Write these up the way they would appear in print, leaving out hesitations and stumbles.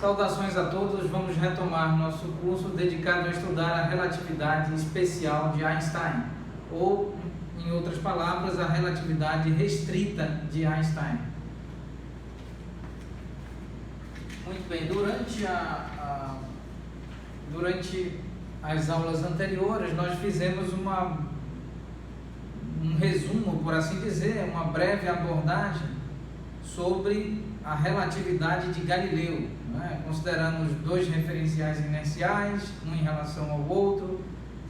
Saudações a todos, vamos retomar nosso curso dedicado a estudar a relatividade especial de Einstein, ou, em outras palavras, a relatividade restrita de Einstein. Muito bem, durante as aulas anteriores nós fizemos um resumo, por assim dizer, uma breve abordagem sobre a relatividade de Galileu, né? Consideramos dois referenciais inerciais, um em relação ao outro,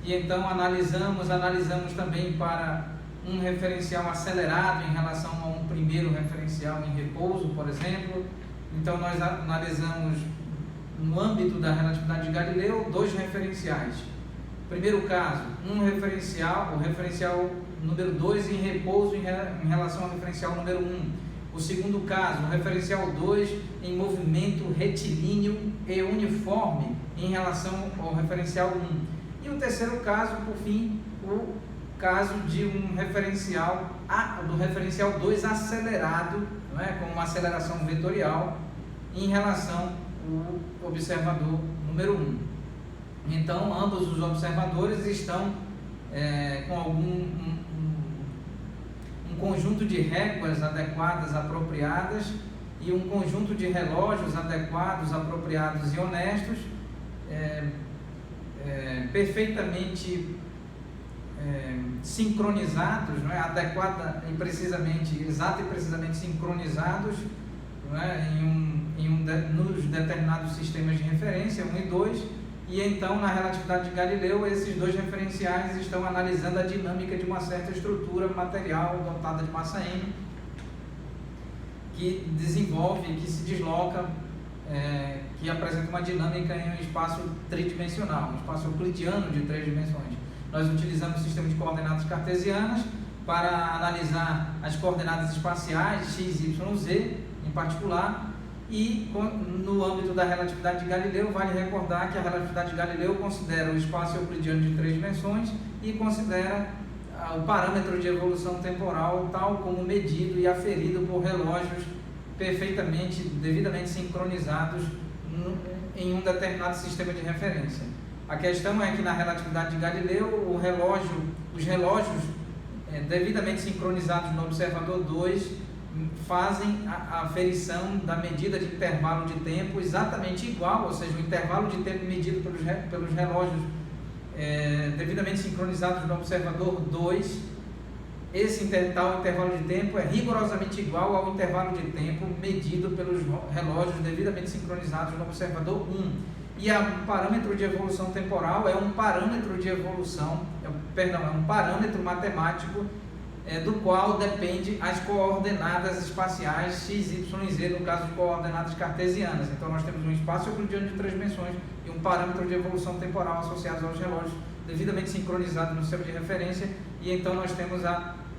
e então analisamos também para um referencial acelerado em relação a um primeiro referencial em repouso, por exemplo. Então nós analisamos, no âmbito da relatividade de Galileu, dois referenciais. Primeiro caso, um referencial, o referencial número 2 em repouso em relação ao referencial número 1. O segundo caso, o referencial 2 em movimento retilíneo e uniforme em relação ao referencial 1. E o terceiro caso, por fim, o caso de um referencial, do referencial 2 acelerado, não é? Com uma aceleração vetorial em relação ao observador número 1. Então, ambos os observadores estão com um conjunto de réguas adequadas, apropriadas, e um conjunto de relógios adequados, apropriados e honestos, perfeitamente sincronizados, não é? Exato e precisamente sincronizados, não é? Nos determinados sistemas de referência 1 e 2. E então, na relatividade de Galileu, esses dois referenciais estão analisando a dinâmica de uma certa estrutura material dotada de massa m, que desenvolve, que se desloca, que apresenta uma dinâmica em um espaço tridimensional, um espaço euclidiano de 3 dimensões. Nós utilizamos o sistema de coordenadas cartesianas para analisar as coordenadas espaciais, x, y, z, em particular. E no âmbito da relatividade de Galileu, vale recordar que a relatividade de Galileu considera o espaço euclidiano de 3 dimensões e considera o parâmetro de evolução temporal tal como medido e aferido por relógios devidamente sincronizados em um determinado sistema de referência. A questão é que na relatividade de Galileu, os relógios devidamente sincronizados no observador 2 fazem a aferição da medida de intervalo de tempo exatamente igual, ou seja, o intervalo de tempo medido pelos relógios devidamente sincronizados no observador 2, esse tal intervalo de tempo é rigorosamente igual ao intervalo de tempo medido pelos relógios devidamente sincronizados no observador 1. E o parâmetro de evolução temporal é um parâmetro de evolução, é um parâmetro matemático do qual depende as coordenadas espaciais x, y e z, no caso de coordenadas cartesianas. Então nós temos um espaço euclidiano de 3 dimensões e um parâmetro de evolução temporal associados aos relógios devidamente sincronizados no sistema de referência, e então nós temos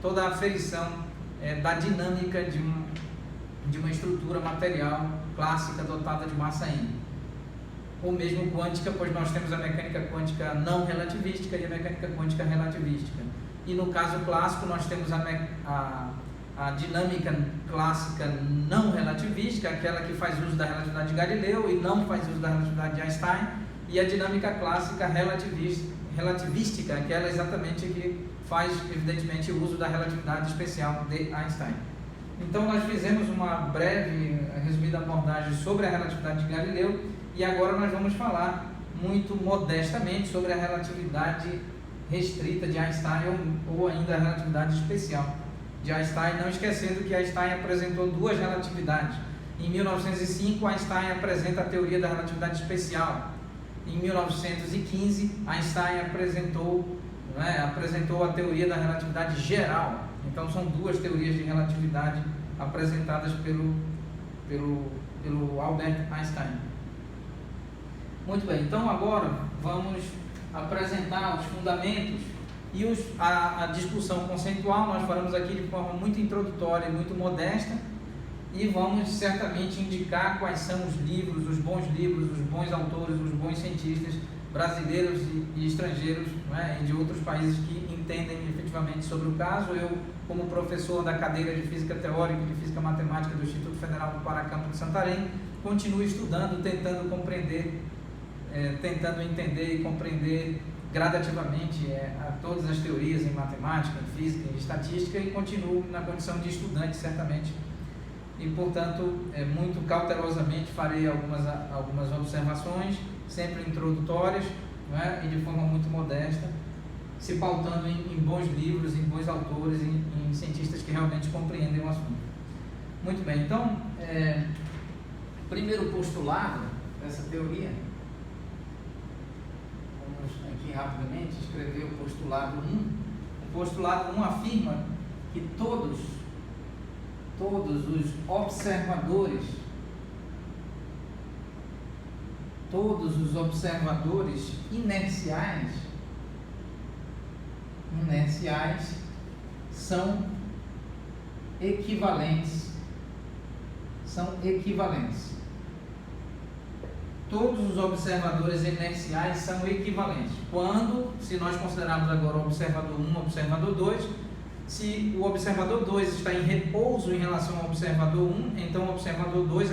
toda a aferição da dinâmica de uma estrutura material clássica dotada de massa m. Ou mesmo quântica, pois nós temos a mecânica quântica não relativística e a mecânica quântica relativística. E no caso clássico nós temos a dinâmica clássica não relativística, aquela que faz uso da relatividade de Galileu e não faz uso da relatividade de Einstein, e a dinâmica clássica relativística, aquela exatamente que faz evidentemente uso da relatividade especial de Einstein. Então nós fizemos uma breve, resumida abordagem sobre a relatividade de Galileu, e agora nós vamos falar muito modestamente sobre a relatividade restrita de Einstein, ou ainda a relatividade especial de Einstein, não esquecendo que Einstein apresentou duas relatividades. Em 1905, Einstein apresenta a teoria da relatividade especial. Em 1915, Einstein apresentou a teoria da relatividade geral. Então são duas teorias de relatividade apresentadas pelo Albert Einstein. Muito bem, então agora vamos apresentar os fundamentos e a discussão conceitual. Nós falamos aqui de forma muito introdutória e muito modesta, e vamos certamente indicar quais são os livros, os bons autores, os bons cientistas brasileiros e estrangeiros, e de outros países que entendem efetivamente sobre o caso. Eu, como professor da cadeira de Física Teórica e de Física Matemática do Instituto Federal do Pará, Campo de Santarém, continue estudando, tentando compreender, tentando entender e compreender gradativamente a todas as teorias em matemática, em física, em estatística, e continuo na condição de estudante, certamente. E, portanto, muito cautelosamente farei algumas observações, sempre introdutórias, não é? E de forma muito modesta, se pautando em bons livros, em bons autores, em cientistas que realmente compreendem o assunto. Muito bem, então, primeiro postulado dessa teoria, vamos aqui rapidamente escrever o postulado 1. O postulado 1 afirma que todos os observadores inerciais são equivalentes. Todos os observadores inerciais são equivalentes. Se nós considerarmos agora o observador 1 e o observador 2, se o observador 2 está em repouso em relação ao observador 1, então o observador 2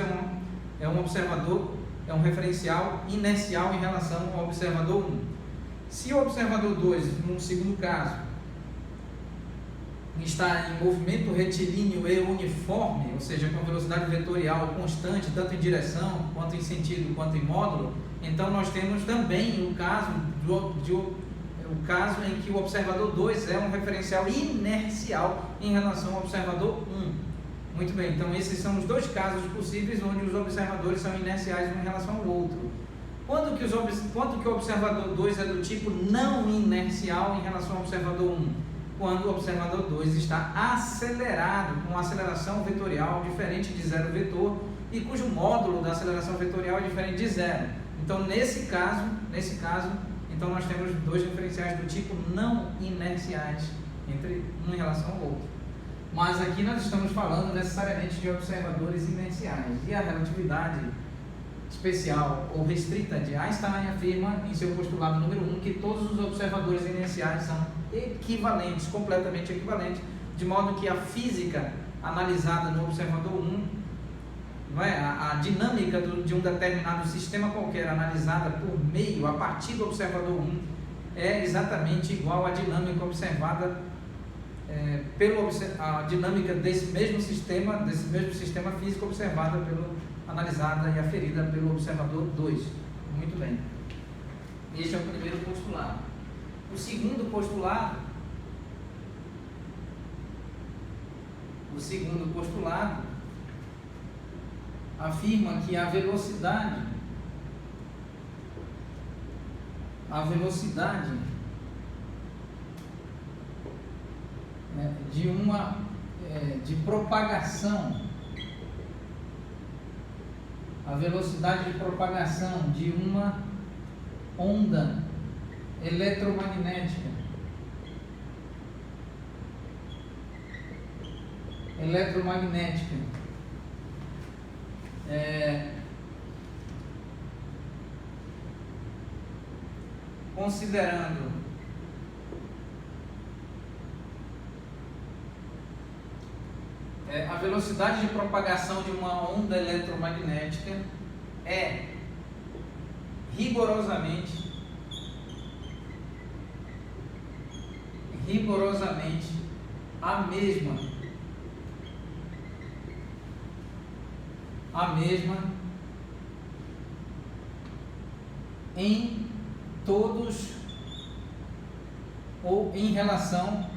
é um referencial inercial em relação ao observador 1. Se o observador 2, no segundo caso, está em movimento retilíneo e uniforme, ou seja, com velocidade vetorial constante, tanto em direção, quanto em sentido, quanto em módulo, então nós temos também o caso em que o observador 2 é um referencial inercial em relação ao observador 1. Muito bem, então esses são os dois casos possíveis onde os observadores são inerciais um em relação ao outro. Quando que o observador 2 é do tipo não inercial em relação ao observador 1? Quando o observador 2 está acelerado, com uma aceleração vetorial diferente de zero vetor e cujo módulo da aceleração vetorial é diferente de zero. Então, nesse caso, então nós temos dois referenciais do tipo não inerciais entre um em relação ao outro. Mas aqui nós estamos falando necessariamente de observadores inerciais. E a relatividade especial ou restrita de Einstein afirma em seu postulado número 1 que todos os observadores inerciais são equivalentes, completamente equivalentes, de modo que a física analisada no observador 1, não é? A dinâmica de um determinado sistema qualquer analisada a partir do observador 1 é exatamente igual à dinâmica observada a dinâmica desse mesmo sistema físico analisada e aferida pelo observador 2. Muito bem. Este é o primeiro postulado. O segundo postulado afirma que a velocidade de propagação de uma onda eletromagnética considerando a velocidade de propagação de uma onda eletromagnética é rigorosamente a mesma em todos ou em relação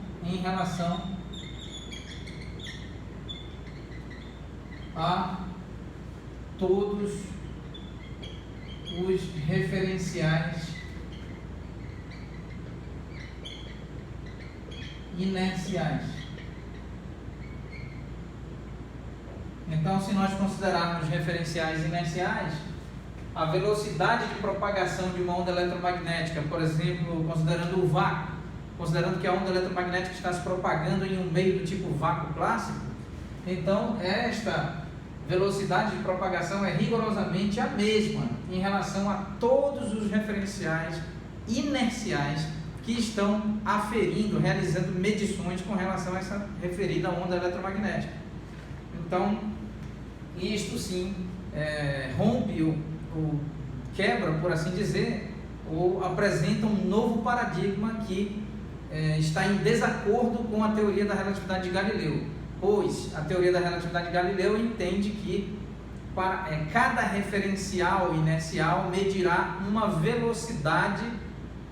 a todos os referenciais inerciais. Então, se nós considerarmos referenciais inerciais, a velocidade de propagação de uma onda eletromagnética, por exemplo, considerando o vácuo, considerando que a onda eletromagnética está se propagando em um meio do tipo vácuo clássico, então esta velocidade de propagação é rigorosamente a mesma em relação a todos os referenciais inerciais que estão realizando medições com relação a essa referida onda eletromagnética. Então, isto sim rompe ou quebra, por assim dizer, ou apresenta um novo paradigma que está em desacordo com a teoria da relatividade de Galileu, pois a teoria da relatividade de Galileu entende que cada referencial inercial medirá uma velocidade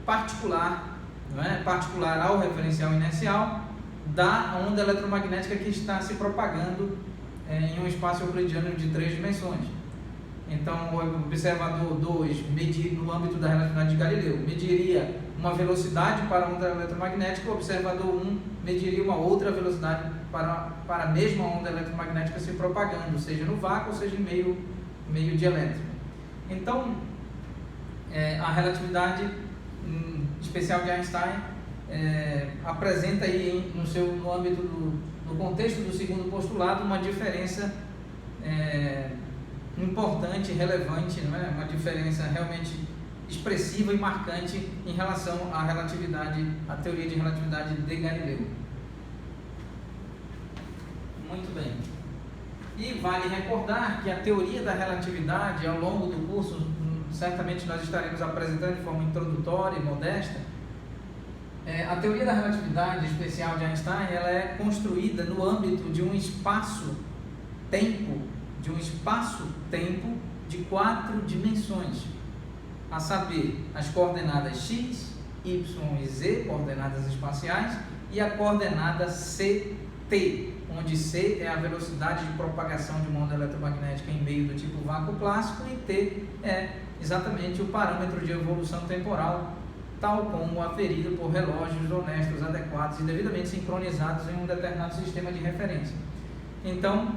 particular, não é? Particular ao referencial inercial da onda eletromagnética que está se propagando em um espaço euclidiano de 3 dimensões. Então, o observador 2, no âmbito da relatividade de Galileu, mediria uma velocidade para a onda eletromagnética, o observador 1 mediria uma outra velocidade para a mesma onda eletromagnética se propagando, seja no vácuo, seja em meio dielétrico. Então, a relatividade especial de Einstein apresenta aí no âmbito no contexto do segundo postulado uma diferença importante, relevante, não é? Uma diferença realmente expressiva e marcante em relação à teoria de relatividade de Galileu. Muito bem. E vale recordar que a teoria da relatividade, ao longo do curso, certamente nós estaremos apresentando de forma introdutória e modesta. A teoria da relatividade especial de Einstein, ela é construída no âmbito de um espaço-tempo de 4 dimensões, a saber, as coordenadas x, y e z, coordenadas espaciais, e a coordenada ct, onde c é a velocidade de propagação de uma onda eletromagnética em meio do tipo vácuo clássico, e t é exatamente o parâmetro de evolução temporal, tal como aferido por relógios honestos, adequados e devidamente sincronizados em um determinado sistema de referência. Então,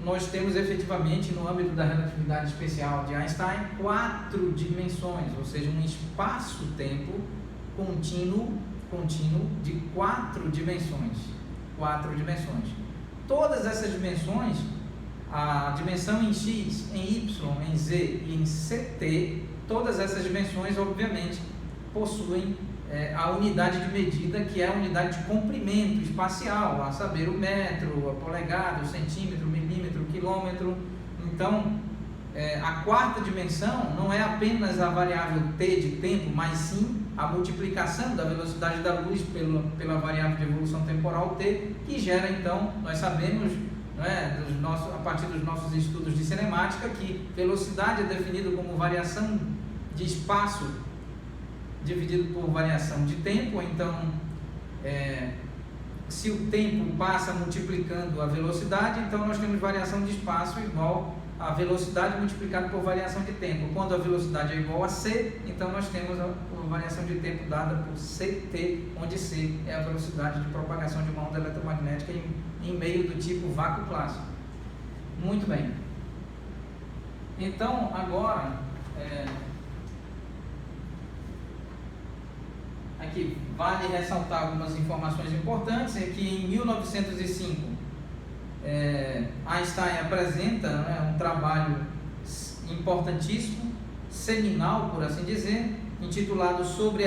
nós temos efetivamente, no âmbito da relatividade especial de Einstein, 4 dimensões, ou seja, um espaço-tempo contínuo de 4 dimensões. 4 dimensões. Todas essas dimensões, a dimensão em x, em y, em z e em ct, todas essas dimensões, obviamente, possuem a unidade de medida, que é a unidade de comprimento espacial, a saber, o metro, a polegada, o centímetro, o milímetro, o quilômetro. Então, a 4ª dimensão não é apenas a variável t de tempo, mas sim a multiplicação da velocidade da luz pela variável de evolução temporal t, que gera, então, nós sabemos, a partir dos nossos estudos de cinemática, que velocidade é definido como variação de espaço dividido por variação de tempo. Então, se o tempo passa multiplicando a velocidade, então nós temos variação de espaço igual a velocidade multiplicada por variação de tempo. Quando a velocidade é igual a c, então nós temos a variação de tempo dada por ct, onde c é a velocidade de propagação de uma onda eletromagnética em meio do tipo vácuo clássico. Muito bem. Então, agora, aqui vale ressaltar algumas informações importantes. É que em 1905 Einstein apresenta um trabalho importantíssimo, seminal, por assim dizer, intitulado sobre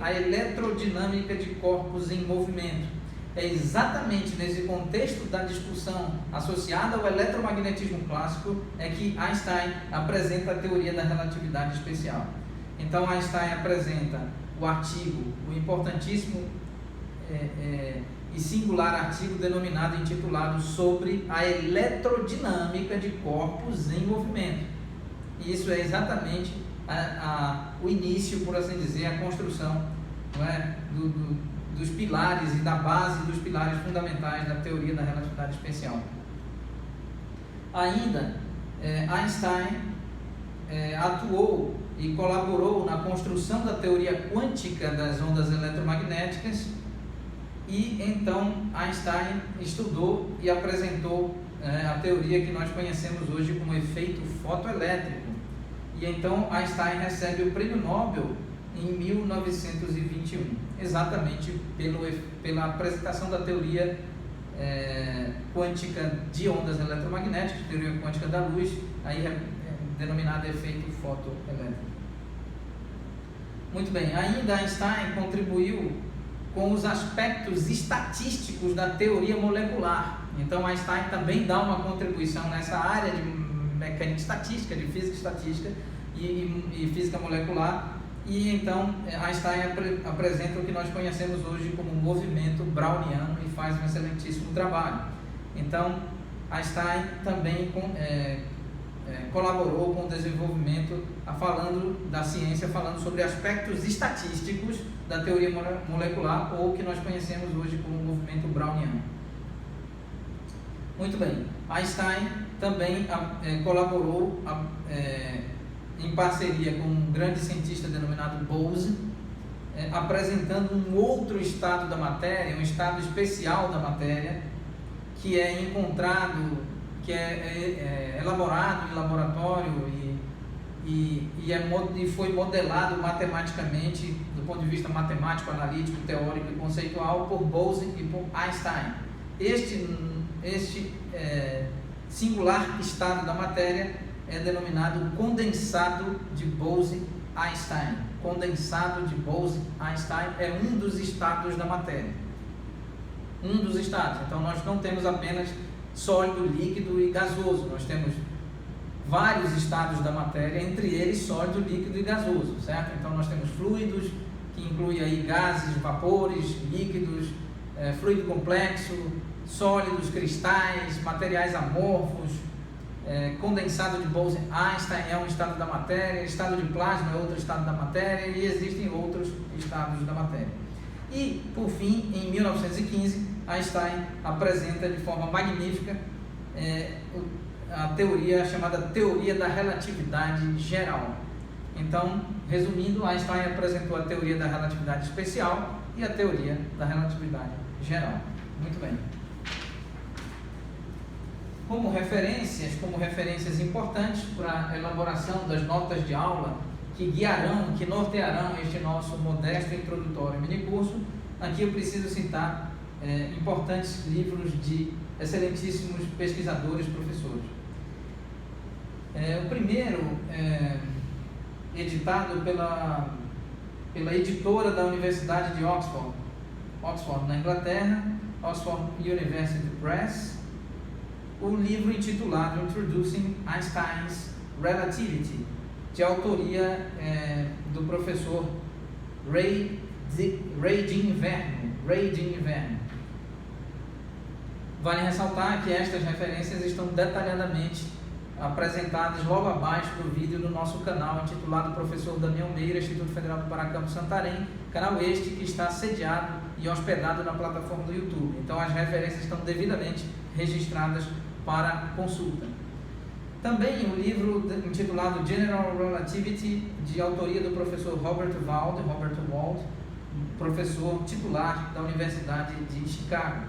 a eletrodinâmica de corpos em movimento. É exatamente nesse contexto da discussão associada ao eletromagnetismo clássico que Einstein apresenta a teoria da relatividade especial. Então, Einstein apresenta o artigo, o importantíssimo e singular artigo intitulado sobre a eletrodinâmica de corpos em movimento. E isso é exatamente o início, por assim dizer, a construção, dos pilares e da base dos pilares fundamentais da teoria da relatividade especial. Ainda, Einstein atuou e colaborou na construção da teoria quântica das ondas eletromagnéticas, e então Einstein estudou e apresentou a teoria que nós conhecemos hoje como efeito fotoelétrico. E então Einstein recebe o Prêmio Nobel em 1921, exatamente pela apresentação da teoria quântica de ondas eletromagnéticas, teoria quântica da luz, aí denominada efeito fotoelétrico. Muito bem, ainda Einstein contribuiu com os aspectos estatísticos da teoria molecular. Então Einstein também dá uma contribuição nessa área de mecânica estatística, de física estatística e física molecular. E então Einstein apresenta o que nós conhecemos hoje como movimento browniano e faz um excelentíssimo trabalho. Então Einstein também colaborou com o desenvolvimento falando da ciência, falando sobre aspectos estatísticos da teoria molecular, ou que nós conhecemos hoje como movimento browniano. Muito bem, Einstein também colaborou em parceria com um grande cientista denominado Bose, apresentando um outro estado da matéria, um estado especial da matéria, que é encontrado, que é elaborado em laboratório e foi modelado matematicamente, do ponto de vista matemático, analítico, teórico e conceitual, por Bose e por Einstein. Este singular estado da matéria é denominado condensado de Bose-Einstein. Condensado de Bose-Einstein é um dos estados da matéria. Um dos estados. Então nós não temos apenas sólido, líquido e gasoso. Nós temos vários estados da matéria, entre eles sólido, líquido e gasoso, certo? Então nós temos fluidos, que inclui aí gases, vapores, líquidos, fluido complexo, sólidos, cristais, materiais amorfos. Condensado de Bose-Einstein é um estado da matéria, estado de plasma é outro estado da matéria, e existem outros estados da matéria. E, por fim, em 1915, Einstein apresenta de forma magnífica a teoria chamada teoria da relatividade geral. Então, resumindo, Einstein apresentou a teoria da relatividade especial e a teoria da relatividade geral. Muito bem. Como referências importantes para a elaboração das notas de aula que nortearão este nosso modesto introdutório minicurso, aqui eu preciso citar importantes livros de excelentíssimos pesquisadores e professores. O primeiro, editado pela editora da Universidade de Oxford, na Inglaterra, Oxford University Press, o livro intitulado Introducing Einstein's Relativity, de autoria do professor Ray Dean Inverno. Vale ressaltar que estas referências estão detalhadamente apresentadas logo abaixo do vídeo no nosso canal intitulado Professor Damião Meira, Instituto Federal do Pará, Campus Santarém, canal este que está sediado e hospedado na plataforma do YouTube. Então as referências estão devidamente registradas para consulta. Também o livro intitulado General Relativity, de autoria do professor Robert Wald, professor titular da Universidade de Chicago.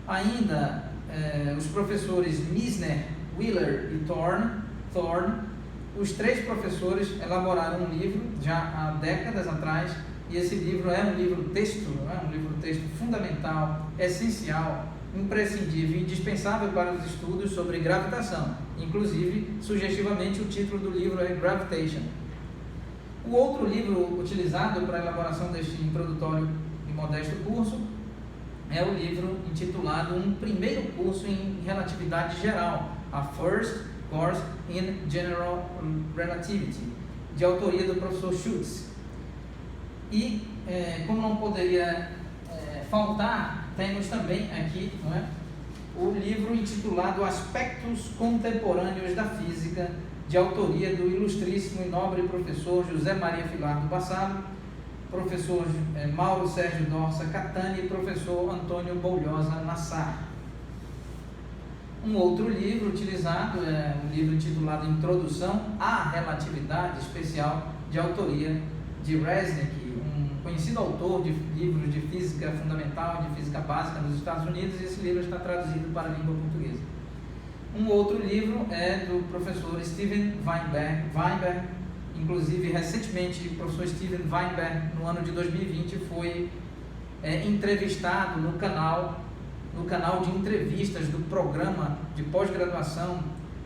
Ainda os professores Misner, Wheeler e Thorne, os três professores elaboraram um livro já há décadas atrás, e esse livro é um livro-texto, fundamental, essencial, imprescindível e indispensável para os estudos sobre gravitação. Inclusive, sugestivamente, o título do livro é Gravitation. O outro livro utilizado para a elaboração deste introdutório e modesto curso é o livro intitulado Um Primeiro Curso em Relatividade Geral, a First Course in General Relativity, de autoria do professor Schutz. E, como não poderia faltar, temos também aqui, o livro intitulado Aspectos Contemporâneos da Física, de autoria do ilustríssimo e nobre professor José Maria Filardo Bassalo, professor Mauro Sérgio Dorsa Catani e professor Antônio Boulhosa Nassar. Um outro livro utilizado é um livro intitulado Introdução à Relatividade Especial, de autoria de Resnick, um conhecido autor de livros de física fundamental e de física básica nos Estados Unidos, e esse livro está traduzido para a língua portuguesa. Um outro livro é do professor Steven Weinberg. Inclusive, recentemente, o professor Steven Weinberg, no ano de 2020, foi entrevistado no canal de entrevistas do programa de pós-graduação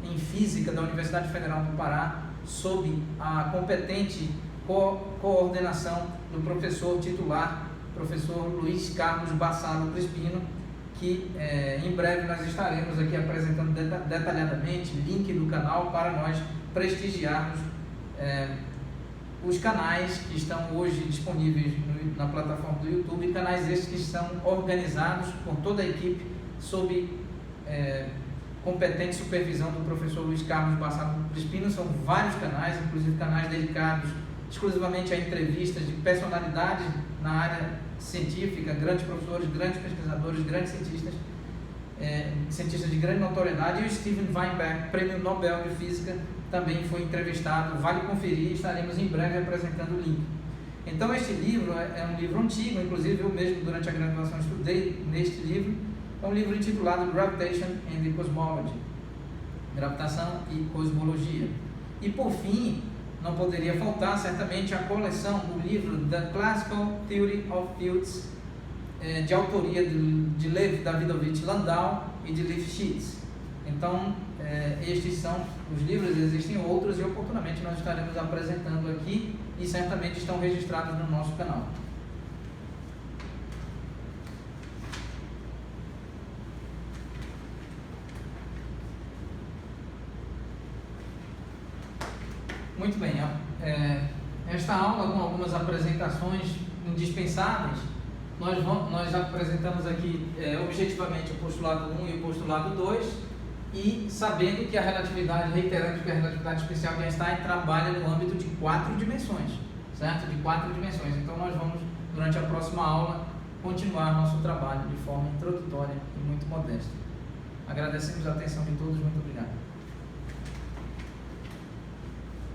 em Física da Universidade Federal do Pará, sob a competente coordenação do professor titular professor Luiz Carlos Bassalo Crispino, que em breve nós estaremos aqui apresentando detalhadamente link do canal para nós prestigiarmos os canais que estão hoje disponíveis na plataforma do YouTube, canais esses que estão organizados por toda a equipe sob competente supervisão do professor Luiz Carlos Bassalo Crispino. São vários canais, inclusive canais dedicados exclusivamente a entrevistas de personalidades na área científica, grandes professores, grandes pesquisadores, grandes cientistas, cientistas de grande notoriedade. E o Steven Weinberg, prêmio Nobel de Física, também foi entrevistado. Vale conferir, estaremos em breve apresentando o link. Então este livro é um livro antigo, inclusive eu mesmo durante a graduação estudei neste livro. É um livro intitulado Gravitation and the Cosmology, Gravitação e Cosmologia. E por fim, não poderia faltar certamente a coleção do livro The Classical Theory of Fields, de autoria de Lev Davidovich Landau e de Lifshitz. Então, estes são os livros, existem outros e oportunamente nós estaremos apresentando aqui e certamente estão registrados no nosso canal. Muito bem, esta aula com algumas apresentações indispensáveis, nós apresentamos aqui objetivamente o postulado 1 e o postulado 2, e sabendo que a relatividade, reiterando que a relatividade especial de Einstein trabalha no âmbito de 4 dimensões, certo? De 4 dimensões. Então nós vamos, durante a próxima aula, continuar nosso trabalho de forma introdutória e muito modesta. Agradecemos a atenção de todos, muito obrigado.